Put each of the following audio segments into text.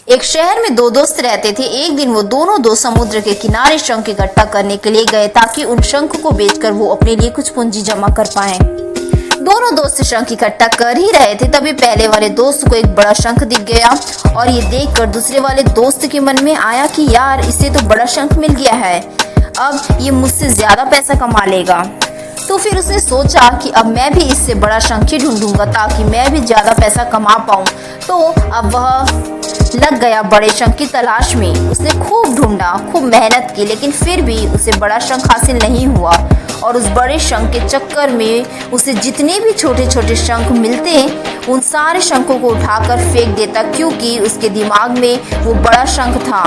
एक शहर में दो दोस्त रहते थे। एक दिन वो दोनों दोस्त समुद्र के किनारे शंख इकट्ठा करने के लिए गए ताकि उन शंख को बेचकर वो अपने लिए कुछ पूंजी जमा कर पाएं। दोनों दोस्त शंख इकट्ठा कर ही रहे थे, तभी पहले वाले दोस्त को एक बड़ा शंख दिख गया और ये देखकर दूसरे वाले दोस्त के मन में आया कि यार, इसे तो बड़ा शंख मिल गया है, अब ये मुझसे ज्यादा पैसा कमा लेगा। तो फिर उसने सोचा कि अब मैं भी इससे बड़ा शंख ही ढूंढूंगा ताकि मैं भी ज्यादा पैसा कमा पाऊं। तो अब वह लग गया बड़े शंख की तलाश में। उसने खूब ढूंढा, खूब मेहनत की, लेकिन फिर भी उसे बड़ा शंख हासिल नहीं हुआ। और उस बड़े शंख के चक्कर में उसे जितने भी छोटे छोटे शंख मिलते उन सारे शंखों को उठाकर फेंक देता, क्योंकि उसके दिमाग में वो बड़ा शंख था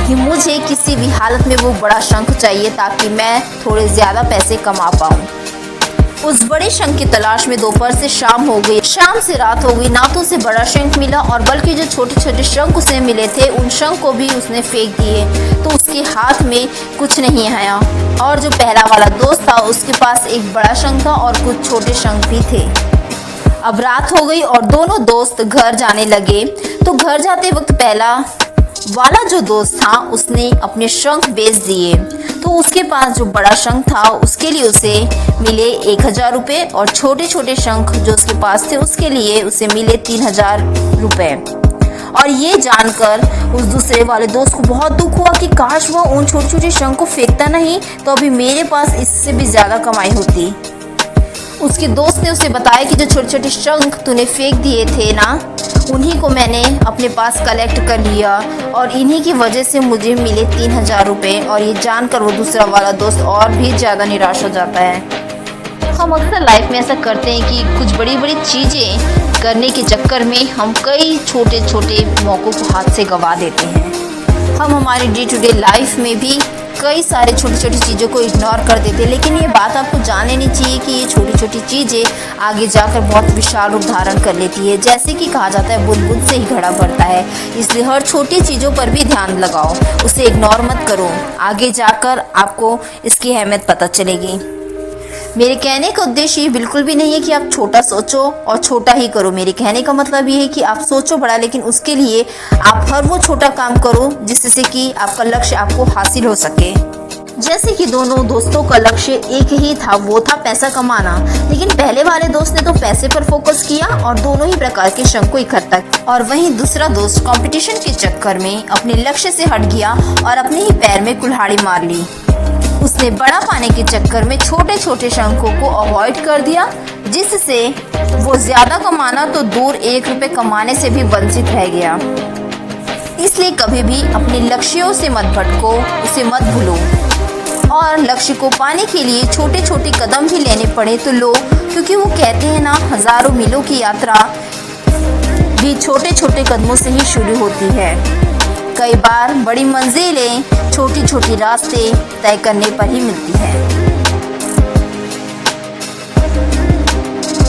कि मुझे किसी भी हालत में वो बड़ा शंख चाहिए ताकि मैं थोड़े ज्यादा पैसे कमा पाऊं। उस बड़े शंख की तलाश में दोपहर से शाम हो गई, शाम से रात हो गई, ना तो उसे बड़ा शंख मिला और बल्कि जो छोटे छोटे शंख उसे मिले थे उन शंख को भी उसने फेंक दिए। तो उसके हाथ में कुछ नहीं आया और जो पहला वाला दोस्त था उसके पास एक बड़ा शंख था और कुछ छोटे शंख भी थे। अब रात हो गई और दोनों दोस्त घर जाने लगे। तो घर जाते वक्त पहला वाला जो दोस्त था उसने अपने शंख बेच दिए। तो उसके पास जो बड़ा शंख था उसके लिए उसे मिले 1000 रुपये और छोटे छोटे शंख जो उसके पास थे उसके लिए उसे मिले 3000 रुपये। और ये जानकर उस दूसरे वाले दोस्त को बहुत दुख हुआ कि काश वह उन छोटे छोटे शंख को फेंकता नहीं तो अभी मेरे पास इससे भी ज्यादा कमाई होती। उसके दोस्त ने उसे बताया कि जो छोटे छोटे शंख तूने फेंक दिए थे ना, उन्हीं को मैंने अपने पास कलेक्ट कर लिया और इन्हीं की वजह से मुझे मिले 3000 रुपये। और ये जानकर वो दूसरा वाला दोस्त और भी ज़्यादा निराश हो जाता है। हम अक्सर लाइफ में ऐसा करते हैं कि कुछ बड़ी बड़ी चीज़ें करने के चक्कर में हम कई छोटे छोटे मौक़ों को हाथ से गंवा देते हैं। हम हमारे डे टू डे लाइफ में भी कई सारे छोटी छोटी चीज़ों को इग्नोर कर देते हैं, लेकिन ये बात आपको जान लेनी चाहिए कि ये छोटी छोटी चीज़ें आगे जाकर बहुत विशाल रूप धारण कर लेती है। जैसे कि कहा जाता है बुन बुन से ही घड़ा भरता है, इसलिए हर छोटी चीज़ों पर भी ध्यान लगाओ, उसे इग्नोर मत करो, आगे जाकर आपको इसकी अहमियत पता चलेगी। मेरे कहने का उद्देश्य ये बिल्कुल भी नहीं है कि आप छोटा सोचो और छोटा ही करो। मेरे कहने का मतलब ये है कि आप सोचो बड़ा, लेकिन उसके लिए आप हर वो छोटा काम करो जिससे कि आपका लक्ष्य आपको हासिल हो सके। जैसे कि दोनों दोस्तों का लक्ष्य एक ही था, वो था पैसा कमाना। लेकिन पहले वाले दोस्त ने तो पैसे पर फोकस किया और दोनों ही प्रकार के शंख को इकट्ठा किया, और वहीं दूसरा दोस्त कंपटीशन के चक्कर में अपने लक्ष्य से हट गया और अपने ही पैर में कुल्हाड़ी मार ली। उसने बड़ा पाने के चक्कर में छोटे छोटे शंखों को अवॉइड कर दिया, जिससे वो ज्यादा कमाना तो दूर 1 रुपये कमाने से भी वंचित रह गया। इसलिए कभी भी अपने लक्ष्यों से मत भटको, उसे मत भूलो और लक्ष्य को पाने के लिए छोटे छोटे कदम भी लेने पड़े तो लो, क्योंकि वो कहते हैं ना, हजारों मीलों की यात्रा भी छोटे छोटे कदमों से ही शुरू होती है। कई बार बड़ी मंजिलें छोटी छोटी रास्ते तय करने पर ही मिलती है।